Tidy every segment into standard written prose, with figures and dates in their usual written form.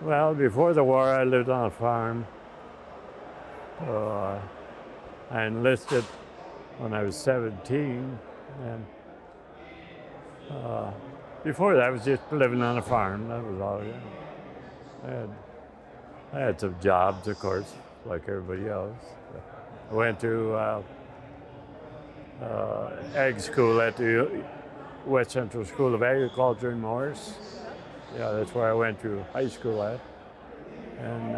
Well, before the war, I lived on a farm. Uh, I enlisted when I was 17, and uh, before that, I was just living on a farm. That was all. Yeah. I had I had some jobs, of course, like everybody else. I went to ag school at the West Central School of Agriculture in Morris. Yeah, that's where I went to high school at, and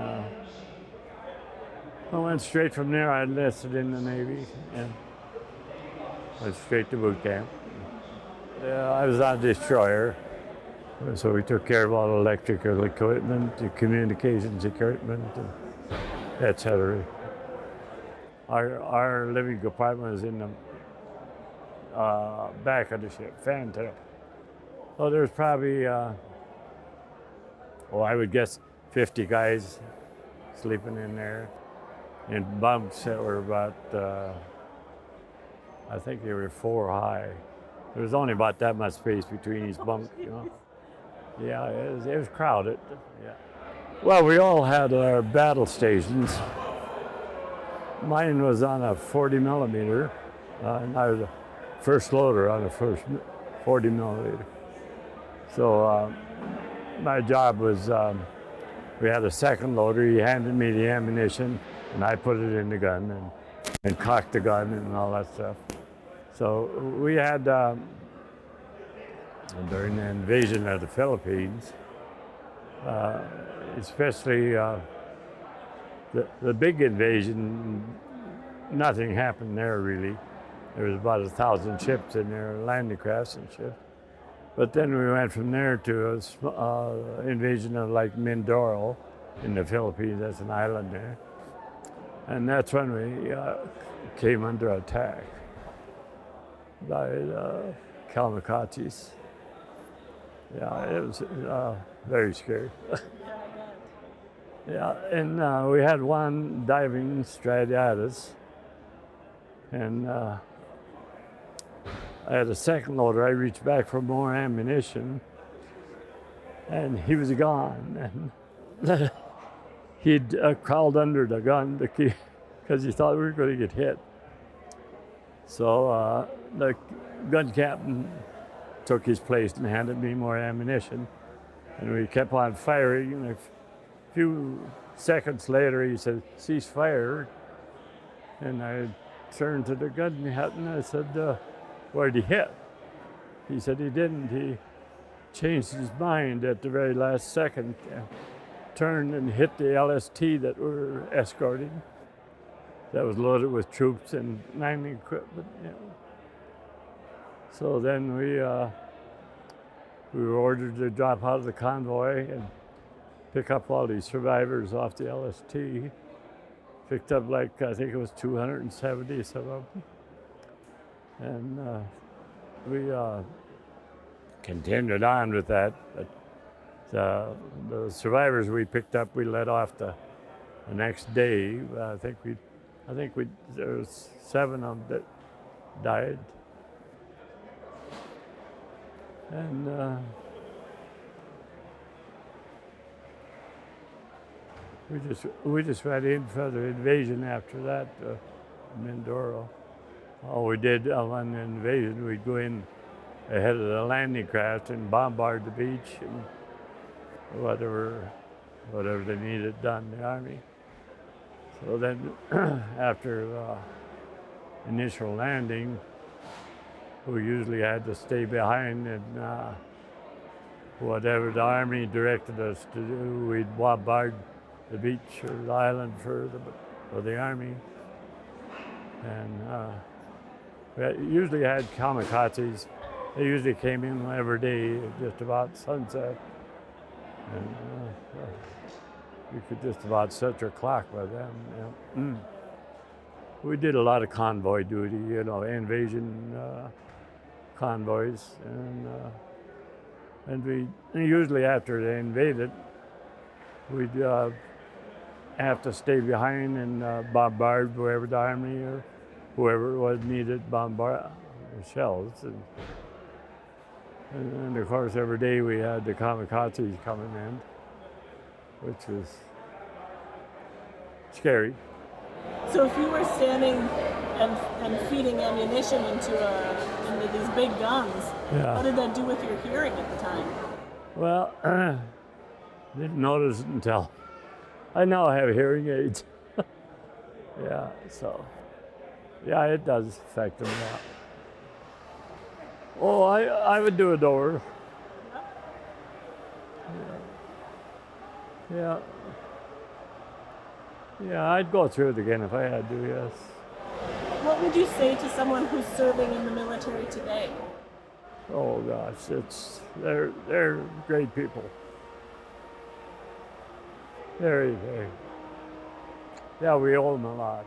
I went straight from there. I enlisted in the Navy and went straight to boot camp. Yeah, I was on a destroyer, so we took care of all the electrical equipment, the communications equipment, etc. Our living compartment was in the back of the ship, fantail. So there's probably, I would guess 50 guys sleeping in there in bunks that were about, I think they were 4 high. There was only about that much space between each bunk, you know. Yeah, it was crowded. Yeah. Well, we all had our battle stations. Mine was on a 40 millimeter, and I was a first loader on the first 40 millimeter. So my job was, we had a second loader. He handed me the ammunition, and I put it in the gun and cocked the gun and all that stuff. So we had, during the invasion of the Philippines, especially the big invasion, nothing happened there really. There was about 1,000 ships in there, landing crafts and ships. But then we went from there to an invasion of like Mindoro in the Philippines. That's an island there. And that's when we came under attack by kamikazes. Yeah, it was very scary. Yeah, and we had one diving straight at us, and I had a second loader. I reached back for more ammunition, and he was gone. And he'd crawled under the gun because he thought we were going to get hit. So the gun captain took his place and handed me more ammunition, and we kept on firing. And a few seconds later, he said, "Cease fire," and I turned to the gun captain and I said, "Where'd he hit?" He said he didn't. He changed his mind at the very last second, turned and hit the LST that we were escorting. That was loaded with troops and landing equipment. You know. So then we were ordered to drop out of the convoy and pick up all these survivors off the LST. Picked up like, I think it was 270 some of them. And we continued on with that. But the survivors we picked up, we let off the next day. I think there was 7 of them that died. And we just went in for the invasion after that, Mindoro. All we did on the invasion, we'd go in ahead of the landing craft and bombard the beach and whatever they needed done, the Army. So then after initial landing, we usually had to stay behind, and whatever the Army directed us to do, we'd bombard the beach or the island for the Army. And we usually had kamikazes. They usually came in every day, just about sunset. And you could just about set your clock by them. You know. We did a lot of convoy duty, you know, invasion convoys, and we usually after they invaded, we'd have to stay behind and bombard wherever the Army or whoever was needed bombard shells. And of course, every day we had the kamikazes coming in. which was scary. So if you were standing and feeding ammunition into these big guns, what did that do with your hearing at the time? Well, didn't notice it until I now have hearing aids. So it does affect them. Yeah. Oh, I would do it over. Yeah. I'd go through it again if I had to. Yes. What would you say to someone who's serving in the military today? Oh gosh, they're great people. Very, very. Yeah, we owe them a lot.